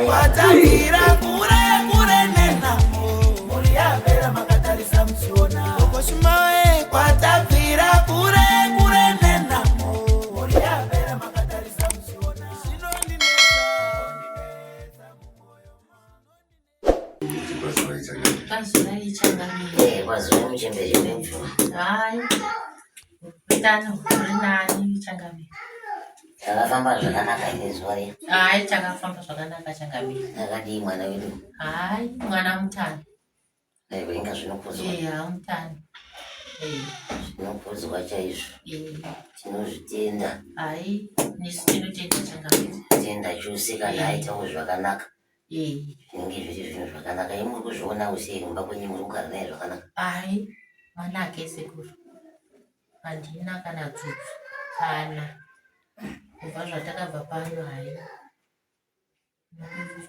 kwatavira kure kure nenamo muri yapera makatarisa muchiona okoshimai kwatavira kure kure nenamo muri yapera makatarisa muchiona zvinondinetsa mumwoyo Bazulai changamire. Bazulai muchembezi wemvura. Hai. Utano huri nani changamire. Takafamba zvakanaka ine zuva rino. Hai, takafamba zvakanaka changamire. Akadii mwana wedu? Hai, mwana mutano. Aiwa zvinokudzwa. Mutano. Zvinokudzwa chaizvo. Tinozvitenda. Hai, nesu tinotenda changamire. Tenda chose kana aitawo zvakanaka. Zvinenge zviri zvinhu zvakanaka. Muri kuzvionawo sei kumba kwenyu muri kugara naye zvakanaka? Hai, manake sekuru. Handina kana dzudzu kana kubva zvatakabva pano. Hai,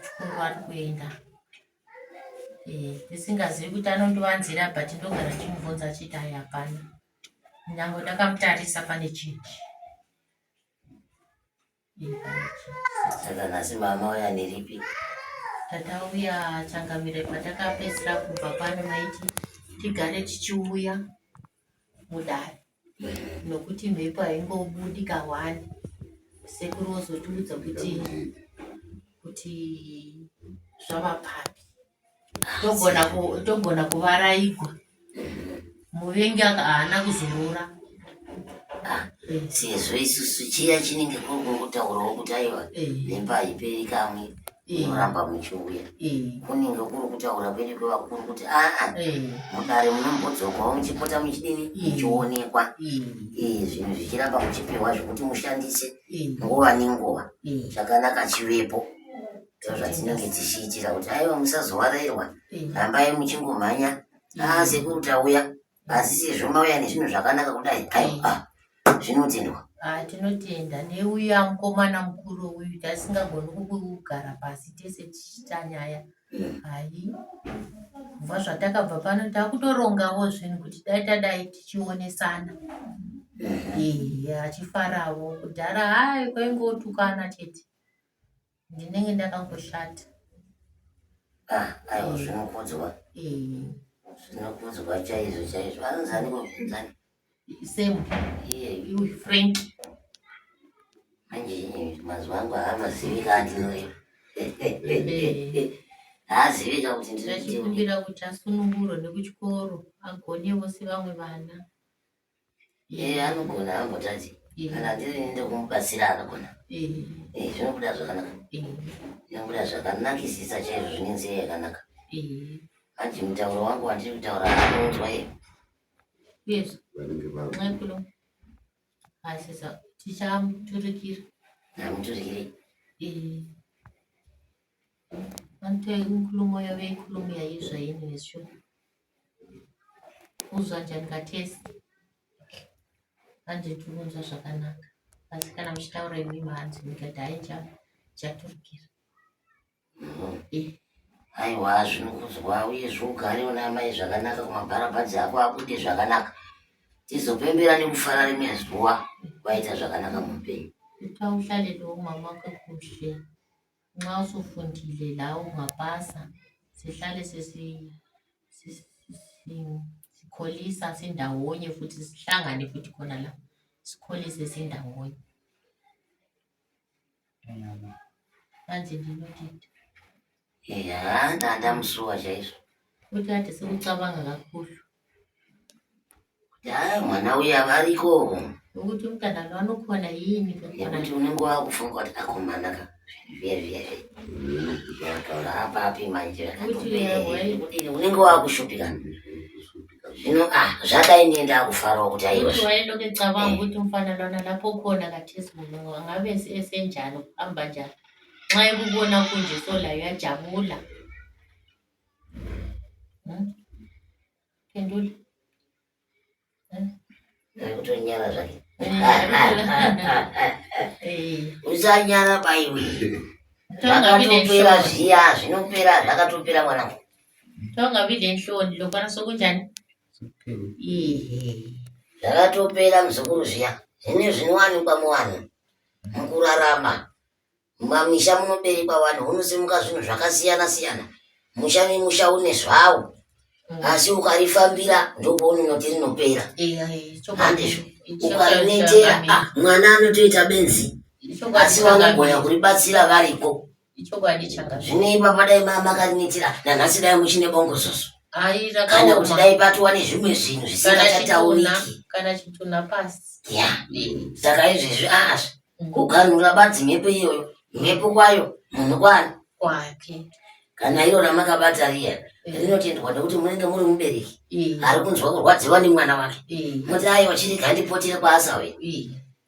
chikoro ari kuenda. Tisingazivi kuti anondovanzira but ndogara chimubvunza achiti hai hapana. Nyange ndakamutarisa pane chinhu. Saka nhasi mama uya neripi? Tatauya changamire patakapedzera kubva pano maiti tigare tichiuya mudare. Nokuti mhepo haingobudi kawani. Sekuru ozotiudza kuti zvava papi. Togona kuvaraigwa. Muvengi haana kuzorora. Sezvo isusu chiya chinenge kuri kungutaurawo kuti aiwa nemba haiperi kamwe munoramba muchiuya. Kunenge kuri kutaura kwedu kwevakuru kuti mudare munombodzokawo muchipota muchidini muchionekwa. Zvinhu zvichiramba muchipiwa zvokuti mushandise nguva nenguva. Zvakanaka chivepo. Zvatinenge tichiitira kuti aiwa musazovarairwa. Rambai muchingomhanya. Sekuru tauya. Asi sezvo mauya nezvinhu zvakanaka kudai. Aiwa zvinotendwa. Tinotenda neuya mukomana mukuru uyu tasingagoni kugara pasi tese tichiita nyaya. Hai, kubva zvatakabva pano takutorongawo zvinhu kuti dai tichionesana. Achifarawo kudhara hai kwaingotukana chete. Ndinenge ndakangoshata. Aiwa zvinokudzwa. Zvinokudzwa chaizvo. Anozani kubvunzani? Same. You Frank. Manje mazuva angu haamazivi andinoyo. Haazivika kuti ndinokumbira kuti asunungurwe nekuchikoro agonewo sevamwe vana. Anogona ambotati. Kana ndinoenda kumubatsira anogona. Zvinobuda zvakanaka. Zvinobuda zvakanakisisa chaizvo zvine nzira yakanaka. Manje mutauro wangu wandiri kutaura anounzwa iye. Yes. Nxekulo. Asisa tichamuturikira. Namuturikire. Antu inkulumo yave inkulumo yaizvaini nesho. Uzwa njani katesi. Anje tuunza zvakanaka. Asi kana muchitaura imwe mhanzi nikadai chaturikira. Aiwa zvinokudzwa uye zvogare unamai zvakanaka kumabharabhadzi ako abude zvakanaka. Tizopembera nekufara rimwe zuva waita zvakanaka muupenyu. Utauhlalewo mama kakushe. Mwausufundile lawo ungapasa. Sihlale sikholisa sindawonye futhi sihlangane futhi khona la. Sikholise sindawonye. Manje ndinothetha. Ndandamsuwa chaizvo. Kuti ade sekucabanga kakhulu. Mwana uya variko. Ukuthi umntana lo anokhona yini kakhona. Ukuthi unenge wakufunga kuti akomana viye. Yakaura apapi manje. Kuti unenge wakushupika. Zvino zvakainenda kufarawo kuti aiwa. Kuti waenda kucabanga ukuthi umfana lona lapho khona kathesi munhu angabe esenjani kuhamba njani. Nxa ekubona kunje solayo yajabula. Pendula. Kutonyara zvake. Usanyara baiwe. Zvakatopera zviya, zvinopera zvakatopera mwanangu. Tongavide nhloni lokwanisa kunjani? Zvakatopera muzukuru zviya. Zvine zvinowanikwa muvanhu mukurarama. Mamisha munoberekwa vanhu unosimuka zvinhu zvakasiyana siyana. Musha nemusha une zvawo. Asi ukarifambira ndopaunoti rinopera. Handizvo. Ukarinetera mwana anotoita benzi. Asi vanogona kuribatsira variko. Zvineipa padai makarinetera nanhasi dai muchine bongozozo. Kana kuti dai patova nezvimwe zvinhu zvisingachatauriki. Kana chituna pasi. Saka izvezvi kuganhura badzi mhepo iyoyo. Mhepo kwayo munhu kwake. Kana iro ramakabata riya rinotendwa nekuti munenge muri mubereki ari kunzwa kurwadziwa nemwana wake. Muti aiwa chirega ndipotire kwaasawe.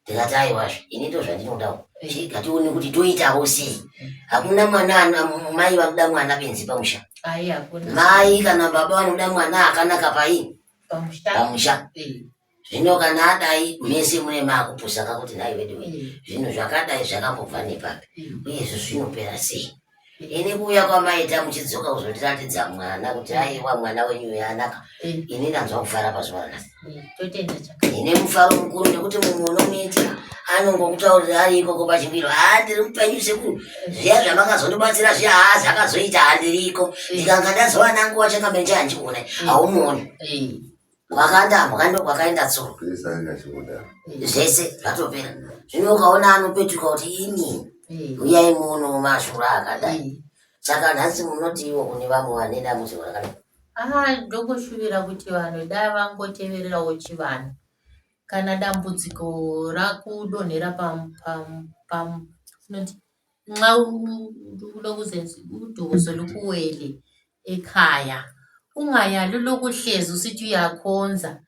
Ndikati aiwazvo ini ndo zvandinodawo. Chirega tione kuti toitawo sei. Hakuna mwana mai vanoda mwana benzi pamusha. Mai kana baba vanoda mwana akanaka paini pamusha. Zvino kana adai mese mune makupusaka kuti nai vedu zvinhu zvakadai zvakambobva nepapi uye zvinopera sei. Ini kuuya kwamaita muchidzoka kuzotiratidza mwana kuti aiwa mwana wenyu yanaka. Ini ndanzwa kufara pazuva ranhasi. Ine mufaro mukuru nekuti munhu unomuitira anongokutaurira ari ikoko pachimbiro ndiri mupenyu sekuru. Zviya zvamakazondibatsira zviya zvakazoita handiriko. Ndikanga ndazova nguva chakambenje handiona haumuoni. Wakandambwa ndo kwakaenda tsoro. Zvese zvatopera. Zvino ukaona anopetuka kuti ini uyai muno mashura akadai. Saka nhasi munoti iwo kune vamwe vane dambudziko rakadai. Ndokushuvira kuti vanhu dai vangotevererawo chivanhu. Kana dambudziko rakudonhera udhozo lokuwele ekhaya. Ungayali lokuhlezi usithi uyakhonza.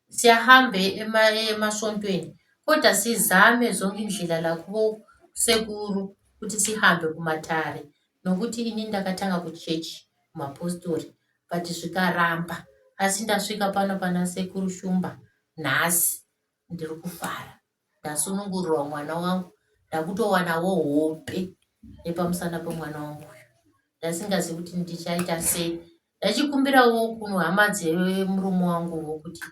Siyahambe emasontweni. Kodwa sizame zonke indlela lakho sekuru ukuthi sihambe kumatare. Nokuthi ini ndakatanga kuchechi mapostori. But zvikaramba. Asi ndasvika pano pana sekuru Shumba. Nhasi ndiri kufara. Ndasunungurwa mwana wangu. Ndakutowanawo hope nepamusana pemwana wangu. Ndasingazivi kuti ndichaita sei. Ndachikumbirawo kuno hama dzemurume wangu kuti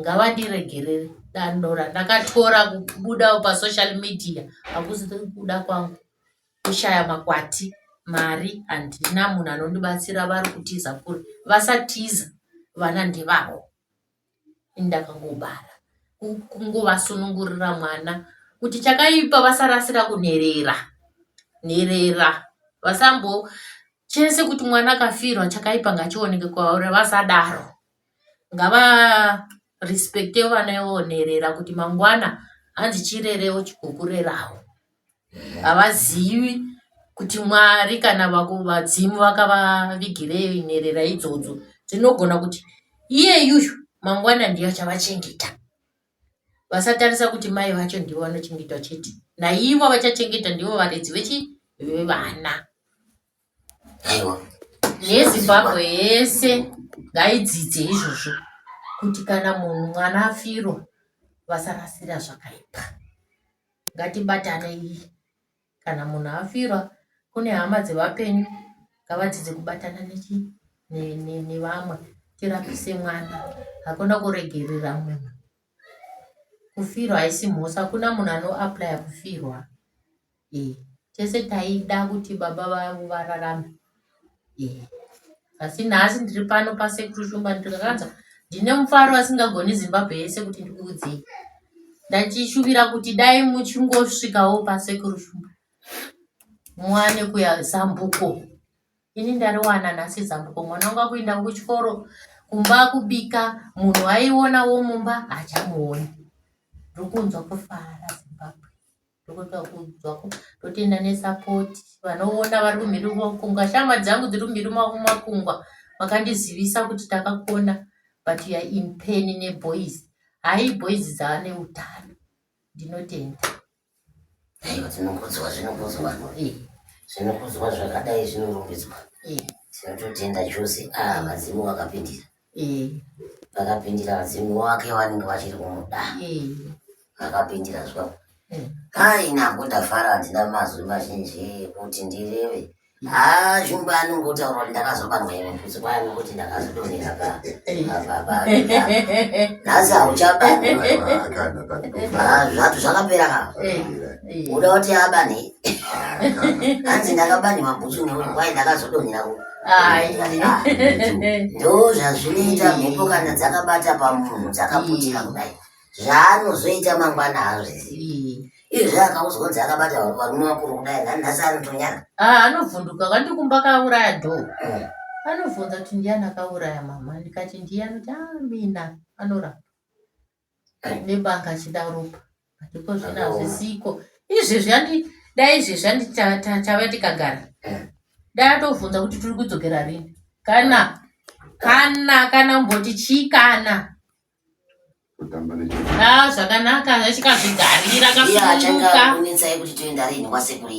ngavandiregerere dando randakatora kubuda pasocial media. Hakusi kuda kwangu kushaya makwati mari handina munhu anondibatsira vari kutiza kuri. Vasatiza vana ndevavo. Ndakangobara kungovasunungurira mwana kuti chakaipa vasarasira kunherera vasambo chese kuti mwana akafirwa chakaipa ngachioneke kwauri vasadaro. Ngava respecte vana vonherera kuti mangwana hanzi chirerewo chikukurerawo. Havazivi kuti Mwari kana vadzimu vakavavigirei nherera idzodzo dzinogona kuti iye yuyu mangwana ndiye achavachengeta. Vasatarisa kuti mai vacho ndivo vanochengeta chete. Naivo vachachengeta ndivo varedzi vevana. NeZimbabwe yese ngaidzidze izvozvo kuti kana munhu mwana afirwa vasarasira zvakaipa. Ngatibatanei. Kana munhu afirwa kune hama dzevapenyu ngavadzidze kubatana nevamwe tirapise mwana. Hakuna kuregerera munhu. Kufirwa haisi mhosa. Hakuna munhu anoaplya kufirwa. Tese taida kuti baba vavo vararame. Asi nhasi ndiri pano pasekuru Shumba ndikakanza ndine mufaro asingagoni Zimbabwe yese kuti ndikuudzei. Ndachishuvira kuti dai muchingosvikawo pasekuru Shumba muwane kuya zambuko. Ini ndariwana nhasi zambuko. Mwana wangu akuenda kuchikoro kumba kubika munhu aionawo mumba hachamuoni. Ndokunzwa kufara Zimbabwe. Ndokunzwa totenda nesapoti vanoona vari kumhiri kumakungwa. Shama dzangu dziri kumhiri kumakungwa vakandizivisa kuti takakona but you are in pain neboys. Hai boys dzane utano. Ndinotenda. Aiwa dzinokudzwa zvinokudzwa zvakadai zvinorumbidzwa. Tinototenda chose vadzimu vakapindira. Vakapindira vadzimu wake vanenge vachiri kumuda. Vakapindira zvavo. Hai nako ndafara handina mazwi mazhinji kuti ndireve Shumba anongotaura kuti ndakazobarwa ine mfudzi kwani kuti ndakazodonera pa nhasi hauchabani zvatu zvakapera ka uda kuti abani hanzi ndakabani mabhutsu neuri kwai ndakazodonera ndo zvazvinoita mhepo kana dzakabata pamunhu dzakaputira kudai zvaanozoita mangwana hazvizivi izvi akauzonzi akabata varume vakuru kudai nhasi anotonyana anovhunduka kandikumba kauraya dho anovhunza kuti ndiani akauraya mama ndikati ndiyani kuti mina anorapa nebanga achida ropa atiko zvinazvisiko izvezvi dai izvezvi tava tikagara ndatovhunza kuti tiri kudzokera rini kana mboti chikana zvakanaka zvachikazvigarira kasununguka kuti toenda rini kwasekuru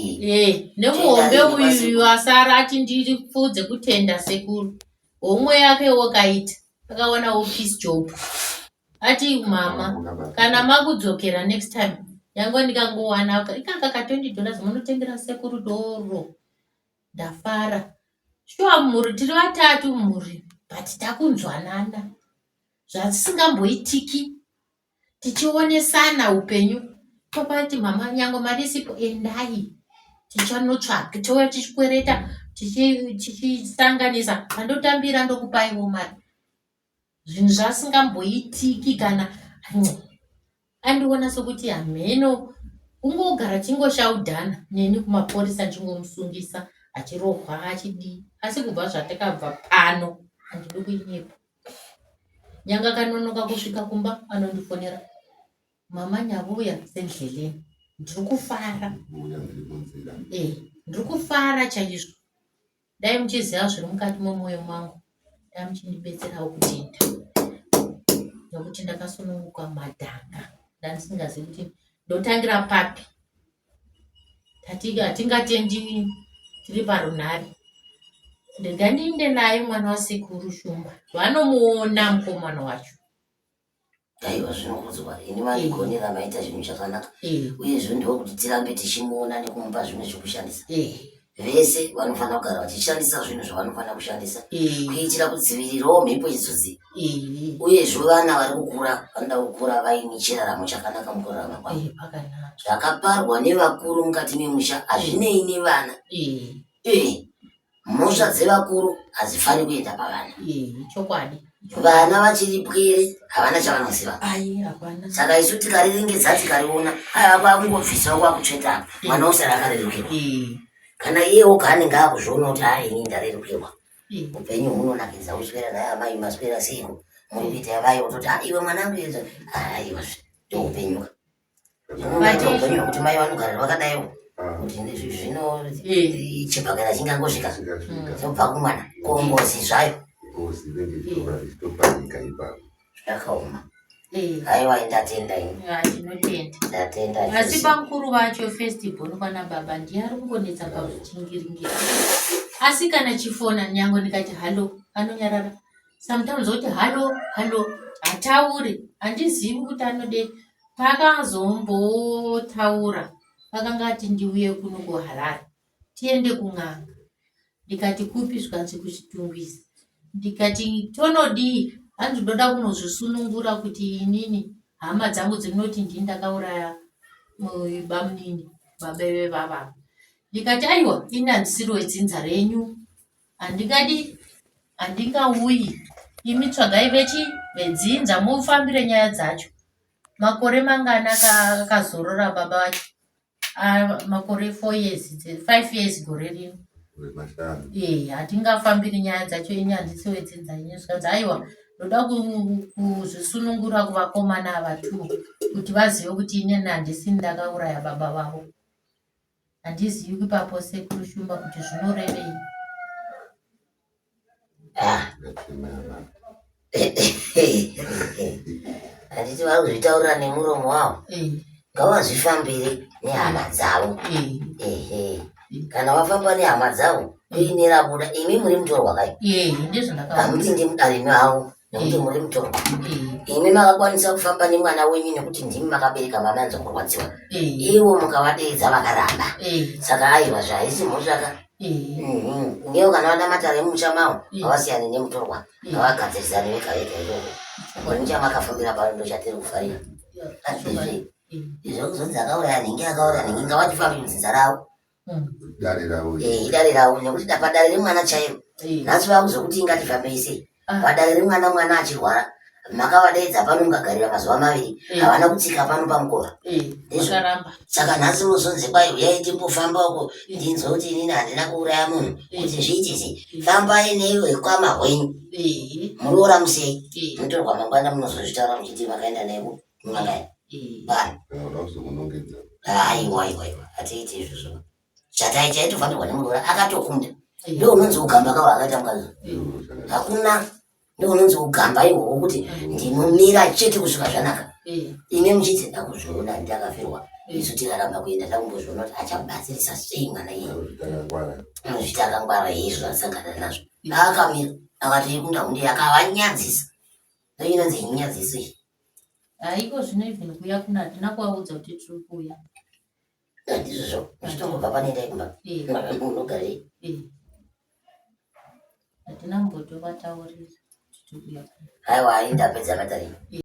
nemuhombe uyu asara ati ndiri pfudze kutenda sekuru homwe yake wakaita akaonawo peace job ati mama kana makudzokera next time yangu ndikangowana ikanga ka$20 munotengera sekuru doro ndafara shuwa mhuri tiri vatatu mhuri but takunzwanana zvatisingamboitiki tichionesana upenyu topati mama nyango mari isipo endai tichanotsvaka touya tichikwereta tichisanganisa andotambira ndokupaiwo mari zvinhu zvasingamboitiki kana andiona sokuti hameno kungogara chingoshaudhana neni kumapurisa chingomusungisa achirohwa achidii asi kubva zvatakabva pano handidi kuinyepo nyanga kanonoka kusvika kumba anondifonera mama nyavuya sendleleni ndiri kufara ndiri kufara chaizvo dai muchiziva zviri mukati momwoyo mangu dai muchindibetserawo kutenda nokuti ndakasununguka madhanga ndandisingazivi kuti ndotangira papi hatingatendi tiri parunhare ngandiinde naye mwana wasekuru Shumba vanomuona mukomana wacho aiwa zvinokudzwa ini manigonera maita zvinhu zvakanaka uyezve ndokuti tirambe tichimuona nekumupa zvimwe zvokushandisa vese vanofanira kugara vachishandisa zvinhu zvavanofanira kushandisa kuitira kudzivirirawo mhepo idzodzi uyezve vana vari kukura vanoda kukura vaine chiraramo chakanaka mukurarama kwavo zvakaparwa nevakuru mukati memusha hazvinei nevana mhosva dzevakuru hadzifani kuenda pavana chokwadi vana vachiri pwere havana chavanoziva saka isu tikariringedza tikariona kwakungobvisawo kwakutsveta mwana usara akarerukirwa kana iyewo kaanenge akuzviona kuti aini ndarerukirwa upenyu hunonakidza uswera naye amai maswera seiko muri kuita yavayo toti iwe mwanangu eza aiwa ndoupenyuka upenyu hwekuti mai vanogara vakadaiwo kuti zvino chibhakana chingangosvika zobva kumwana kombozi zvayo zvakaoma aiwa ndatenda ndatenda asi pamukuru vacho festival kwana baba ndiyari kungonetsa pazvichingiringira asi kana chifona nyango ndikati halo anonyarara sometimes oti halo hatauri handizivi kuti anode pakazombotaura vakanga ati ndiuye kuno kuHarare tiende kun'anga ndikati kupi zvikanzi kuchitungwiza ndikati tonodii hanzi ndoda kunozvisunungura kuti inini hama dzangu dzinoti ndini ndakauraya bamunini babeve vavavo ndikati aiwa ini handisiri wedzinza renyu handingauyi imi tsvagai vedzinza mufambire nyaya dzacho makore mangana akazorora baba vacho makore 4 years 5 years gore rino hatingafambiri nyaya dzacho ini handisi wedzinza yenyu zvikanzi aiwa ndoda kuzvisunungura kuvakomana avatu kuti vazive kuti inini handisi ndakauraya baba vavo handizivi kupapo sekuru Shumba kuti zvinorevei handiti vari kuzvitaurira nemuromo wavo ngavazvifambire nehama dzavo kana vafamba nehama dzavo uine rabuda imi muri mutorwa kai hamuti ndimudari mavo nekuti muri mutorwa imi makakwanisa kufamba nemwana wenyu nekuti ndimi makabereka mamanzo kurwadziwa ivo mukavadeedza vakaramba saka aiwa zvaisi mhosvaka Ngewo kana vana matare emuchamawo avasiyani nemutorwa ngavagadzirisa neveka vega ikoko muchama akafambira pano ndochatiri kufarira azvizvi izvo kuzonzi akauraya nhingi ngavatifambi mudzinza ravo idare ravo nekuti padare remwana chairo nhasi vakuzokuti ngatifambei sei padare remwana achirwara makavadaidza pano mukagarira mazuva 2 havana kutsika pano pamukova saka nhasi muzonzi kwai uyai timbofamba uko ndinzwa kuti inini handina kuuraya munhu kuti zviiti sei fambai neiwe kwamahwenyu muroora musei mutorwa mangwana munozozvitaura muchiti makaenda nevo mumakaya bani aiwa hatiiti izvozvo chataitofanirwa nemuroora akatokunda ndo unonzi ugamba kawo akaita mukazi hakuna ndounonzi ugamba ihwohwo kuti ndinomira chete kusvika zvanaka ime muchiti ndakuzviona ndakafirwa isu tikaramba kuenda takumbozviona kuti achabatsirisa sei mwana iye zviti akangwara izvo asangana nazvo akamira akati ikunda hunde akavanyadzisa inonzi nyadziso iyi haiko zvino even kuya kuna hatina kuvaudza kuti tiri kuuya ndizvozvo zvichitongobva panoendai kumba unogarei hatina mbotovataurira. Aiwa, indapedza matari.